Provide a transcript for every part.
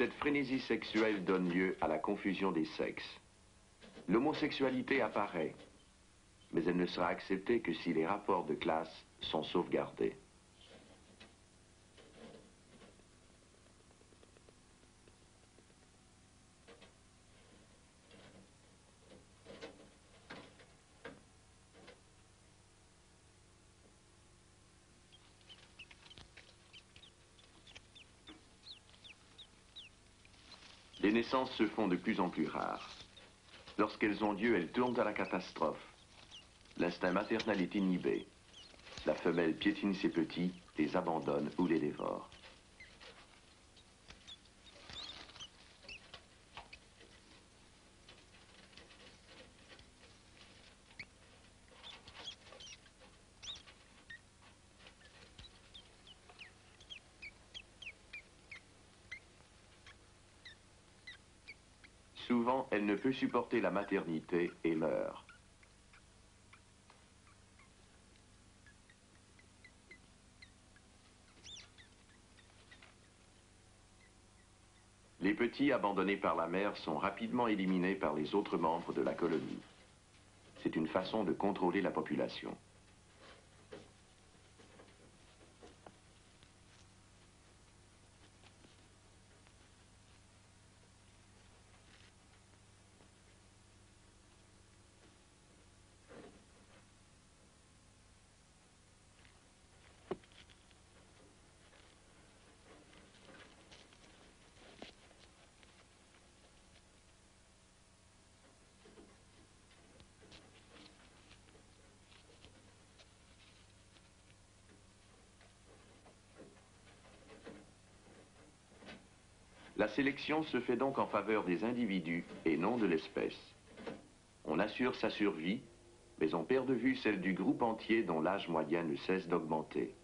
Cette frénésie sexuelle donne lieu à la confusion des sexes. L'homosexualité apparaît, mais elle ne sera acceptée que si les rapports de classe sont sauvegardés. Les naissances se font de plus en plus rares. Lorsqu'elles ont lieu, elles tournent à la catastrophe. L'instinct maternel est inhibé. La femelle piétine ses petits, les abandonne ou les dévore. Souvent, elle ne peut supporter la maternité et meurt. Les petits abandonnés par la mère sont rapidement éliminés par les autres membres de la colonie. C'est une façon de contrôler la population. La sélection se fait donc en faveur des individus et non de l'espèce. On assure sa survie, mais on perd de vue celle du groupe entier dont l'âge moyen ne cesse d'augmenter.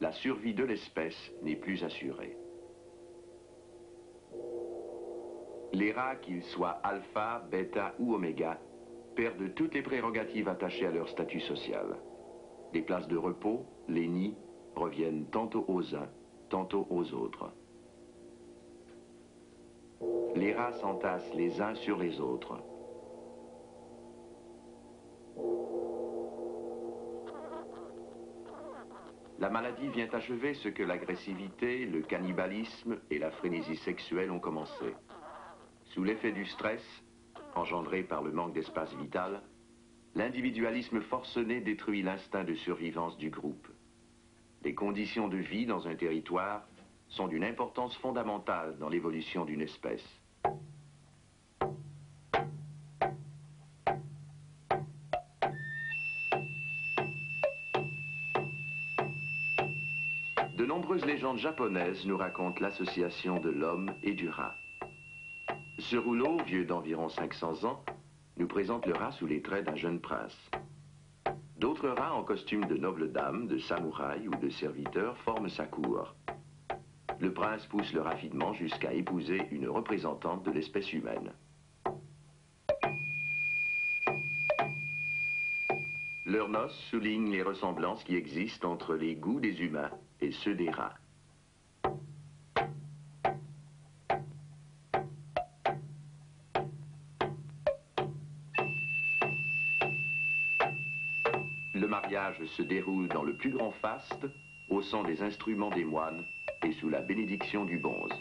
La survie de l'espèce n'est plus assurée. Les rats, qu'ils soient alpha, bêta ou oméga, perdent toutes les prérogatives attachées à leur statut social. Les places de repos, les nids, reviennent tantôt aux uns, tantôt aux autres. Les rats s'entassent les uns sur les autres. La maladie vient achever ce que l'agressivité, le cannibalisme et la frénésie sexuelle ont commencé. Sous l'effet du stress, engendré par le manque d'espace vital, l'individualisme forcené détruit l'instinct de survivance du groupe. Les conditions de vie dans un territoire sont d'une importance fondamentale dans l'évolution d'une espèce. De nombreuses légendes japonaises nous racontent l'association de l'homme et du rat. Ce rouleau, vieux d'environ 500 ans, nous présente le rat sous les traits d'un jeune prince. D'autres rats en costume de nobles dames, de samouraïs ou de serviteurs forment sa cour. Le prince pousse le raffinement jusqu'à épouser une représentante de l'espèce humaine. Leurs noces soulignent les ressemblances qui existent entre les goûts des humains et ceux des rats. Le mariage se déroule dans le plus grand faste, au son des instruments des moines et sous la bénédiction du bonze.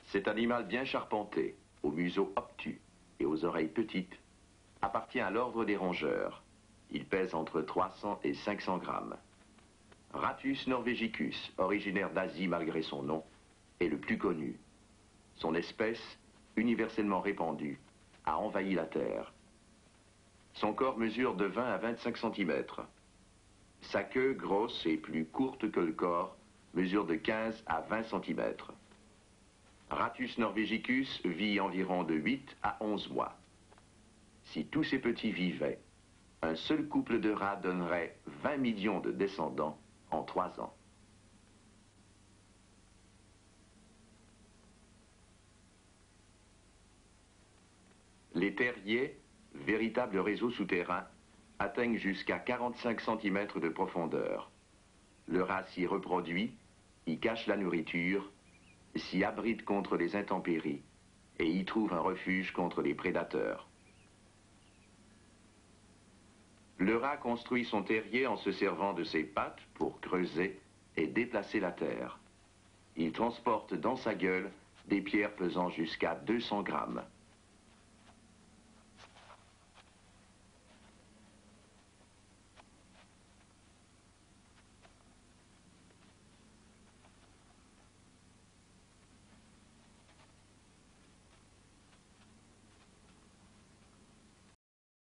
Cet animal bien charpenté, au museau obtus et aux oreilles petites, appartient à l'ordre des rongeurs. Il pèse entre 300 et 500 grammes. Rattus norvegicus, originaire d'Asie malgré son nom, est le plus connu. Son espèce, universellement répandue, a envahi la Terre. Son corps mesure de 20 à 25 cm. Sa queue, grosse et plus courte que le corps, mesure de 15 à 20 cm. Rattus norvegicus vit environ de 8 à 11 mois. Si tous ces petits vivaient, un seul couple de rats donnerait 20 millions de descendants en 3 ans. Les terriers, véritables réseaux souterrains, atteignent jusqu'à 45 cm de profondeur. Le rat s'y reproduit, y cache la nourriture, s'y abrite contre les intempéries et y trouve un refuge contre les prédateurs. Le rat construit son terrier en se servant de ses pattes pour creuser et déplacer la terre. Il transporte dans sa gueule des pierres pesant jusqu'à 200 grammes.